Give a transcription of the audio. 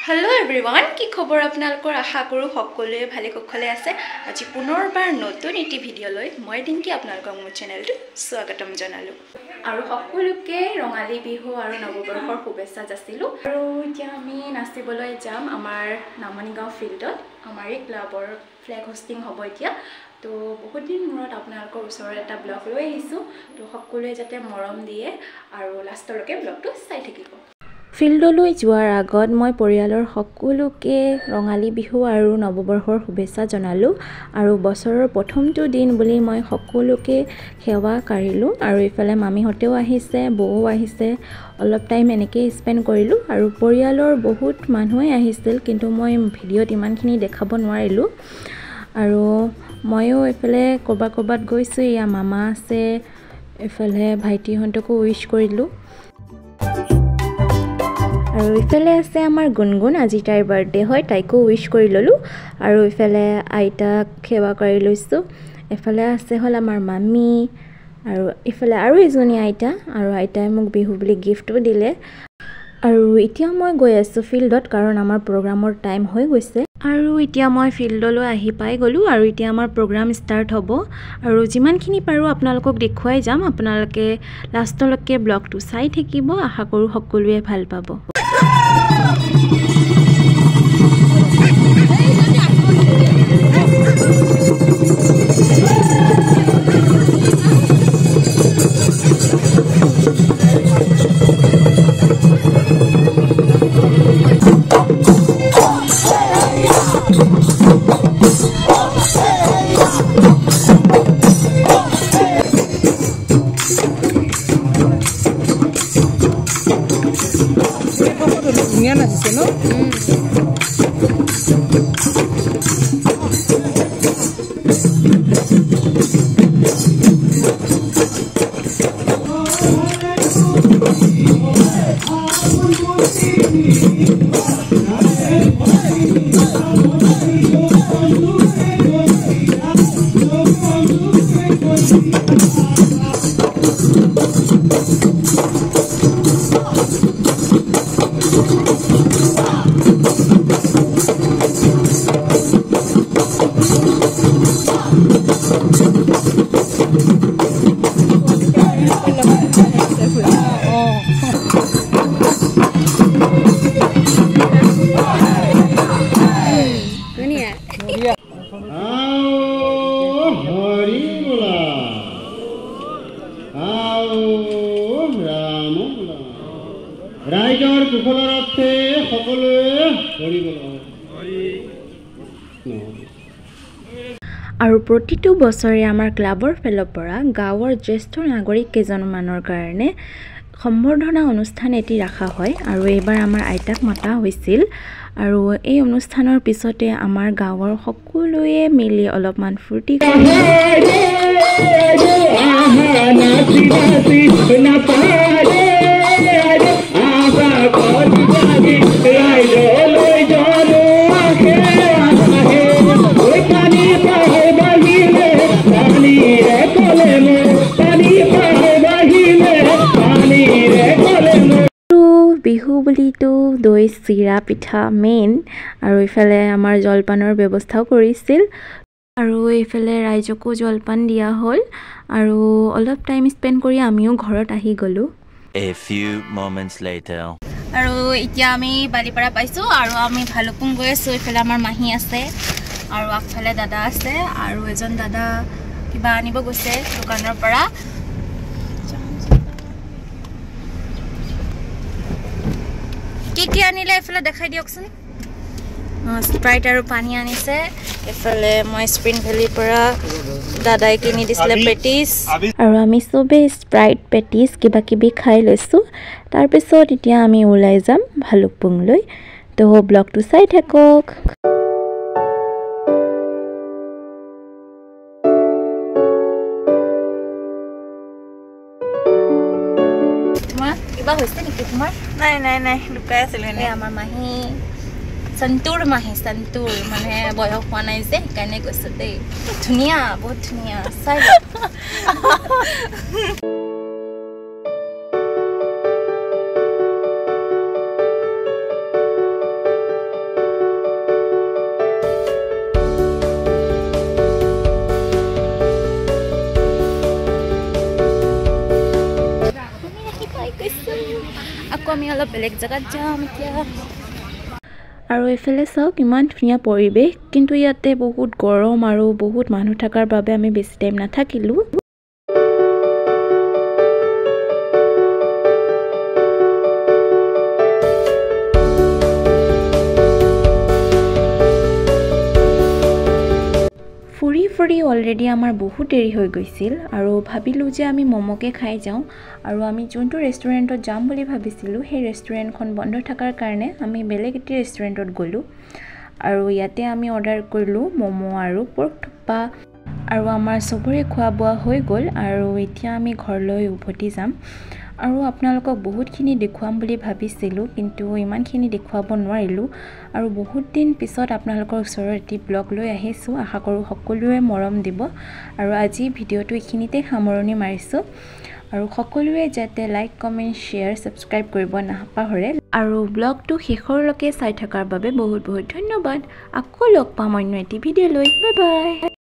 Hello everyone, কি খবৰ আপোনালোকৰ আশা কৰো সকলোৱে ভালে কুশলে আছে। আজি পুনৰবাৰ নতুন এটি ভিডিও লৈ মই দিনকি আপোনালোকক মোৰ চেনেলটো স্বাগতম জনালো। আৰু সকলোকে ৰঙালী বিহু আৰু নৱবৰ্ষৰ শুভেচ্ছা যাচিলো। আৰু এতিয়া আমি নাচিবলৈ যাম আমাৰ নামনিগাঁও ফিল্ডত। আমাৰ এই ক্লাবৰ ফ্লেগ হোষ্টিং হ'ব এতিয়া। তো বহুত দিন মূৰত আপোনালোকৰ ওচৰত এটা ব্লগ লৈ আহিছো। তো সকলোৱে যাতে মৰম দিয়ে আৰু লাষ্টলৈকে ব্লগটো চাই থাকিব। ফিল্ডলৈ যোৱাৰ আগত মই পৰিয়ালৰ সকলোকে ৰঙালী বিহু আৰু নৱবৰ্ষৰ শুভেচ্ছা জনালো আৰু বছৰৰ প্ৰথমটো দিন বুলি মই সকলোকে সেৱা কৰিলো আৰু ইফালে মামীহঁতেও আহিছে, বৌও আহিছে, অলপ টাইম এনেকৈ স্পেণ্ড কৰিলো আৰু পৰিয়ালৰ বহুত মানুহে আহিছিল কিন্তু মই ভিডিঅ'ত ইমানখিনি দেখাব নোৱাৰিলো আৰু ময়ো ইফালে ক'ৰবাত গৈছো। ইয়া মামা আছে, ইফালে ভাইটিহঁতকো উইশ কৰিলো আৰু ইফালে আছে আমাৰ গুণগুণ, আজি তাইৰ বাৰ্থডে হয়, তাইকো উইশ কৰি ল'লোঁ আৰু ইফালে আইতাক সেৱা কৰি লৈছোঁ। এফালে আছে হ'ল আমাৰ মামী আৰু ইফালে আৰু এজনী আইতা আৰু আইতাই মোক বিহু বুলি গিফ্টও দিলে। আৰু এতিয়া মই গৈ আছোঁ ফিল্ডত কাৰণ আমাৰ প্ৰগ্ৰামৰ টাইম হৈ গৈছে আৰু এতিয়া মই ফিল্ডলৈ আহি পাই গ'লোঁ আৰু এতিয়া আমাৰ প্ৰগ্ৰাম ষ্টাৰ্ট হ'ব আৰু যিমানখিনি পাৰোঁ আপোনালোকক দেখুৱাই যাম। আপোনালোকে লাষ্টলৈকে ব্লগটো চাই থাকিব, আশা কৰোঁ সকলোৱে ভাল পাব। ৰাইজৰ কুশলাৰ্থে সকলোৱে কৰিব। আৰু প্ৰতিটো বছৰে আমাৰ ক্লাবৰ ফালৰ পৰা গাঁৱৰ জ্যেষ্ঠ নাগৰিক কেইজনমানৰ কাৰণে সম্বৰ্ধনা অনুষ্ঠান এটি ৰখা হয় আৰু এইবাৰ আমাৰ আইতাক মতা হৈছিল আৰু এই অনুষ্ঠানৰ পিছতে আমাৰ গাঁৱৰ সকলোৱে মিলি অলপমান ফূৰ্তি বিহু বুলিতো দৈ চিৰা পিঠা মেইন আৰু ইফালে আমাৰ জলপানৰ ব্যৱস্থাও কৰিছিল আৰু এইফালে ৰাইজকো জলপান দিয়া হ'ল আৰু অলপ টাইম স্পেণ্ড কৰি আমিও ঘৰত আহি গ'লোঁ। A few moments later. আৰু এতিয়া আমি বালিপাৰা পাইছোঁ আৰু আমি ভালুকপুং গৈ আছোঁ। এইফালে আমাৰ মাহী আছে আৰু আগফালে দাদা আছে আৰু এজন দাদা কিবা আনিব গৈছে দোকানৰ পৰা। কি আনিলে এইফালে দেখাই দিয়কচোন। স্প্ৰাইট আৰু পানী আনিছে। এইফালে মই স্প্ৰিং ভেলিৰ পৰা দাদাই কিনি দিছিলে পেটিছ আৰু আমি চবেই স্প্ৰাইট পেটিছ কিবা কিবি খাই লৈছোঁ। তাৰপিছত এতিয়া আমি ওলাই যাম ভালুকপুংলৈ। তো ব্লগটো চাই থাকক। কিবা হৈছে নেকি তোমাৰ? নাই লুকাই আছিলোঁ এনে। আমাৰ মাহী সন্তুৰ মাহী, সন্তুৰ মানে বয়স হোৱা নাই যে সেইকাৰণে কৈছোঁ দেই। ধুনীয়া, বহুত ধুনীয়া চাই। আমি অলপ বেলেগ জেগাত যাম এতিয়া আৰু এফালে চাওক ইমান ধুনীয়া পৰিৱেশ কিন্তু ইয়াতে বহুত গৰম আৰু বহুত মানুহ থকাৰ বাবে আমি বেছি টাইম নাথাকিলোঁ ফুৰি অলৰেডি আমাৰ বহুত দেৰি হৈ গৈছিল আৰু ভাবিলোঁ যে আমি মমকে খাই যাওঁ আৰু আমি যোনটো ৰেষ্টুৰেণ্টত যাম বুলি ভাবিছিলোঁ সেই ৰেষ্টুৰেণ্টখন বন্ধ থকাৰ কাৰণে আমি বেলেগ এটি ৰেষ্টুৰেণ্টত গ'লোঁ আৰু ইয়াতে আমি অৰ্ডাৰ কৰিলোঁ মমো আৰু পৰ্ক থুপ্পা আৰু আমাৰ চবৰে খোৱা বোৱা হৈ গ'ল আৰু এতিয়া আমি ঘৰলৈ উভতি যাম আৰু আপোনালোকক বহুতখিনি দেখুৱাম বুলি ভাবিছিলোঁ কিন্তু ইমানখিনি দেখুৱাব নোৱাৰিলোঁ আৰু বহুত দিন পিছত আপোনালোকৰ ওচৰত এটি ব্লগ লৈ আহিছোঁ আশা কৰোঁ সকলোৱে মৰম দিব আৰু আজি ভিডিঅ'টো এইখিনিতে সামৰণি মাৰিছোঁ আৰু সকলোৱে যাতে লাইক কমেণ্ট শ্বেয়াৰ ছাবস্ক্ৰাইব কৰিব নাপাহৰে আৰু ব্লগটো শেষৰলৈকে চাই থকাৰ বাবে বহুত বহুত ধন্যবাদ আকৌ লগ পাম অন্য এটি ভিডিঅ' লৈ বাই বাই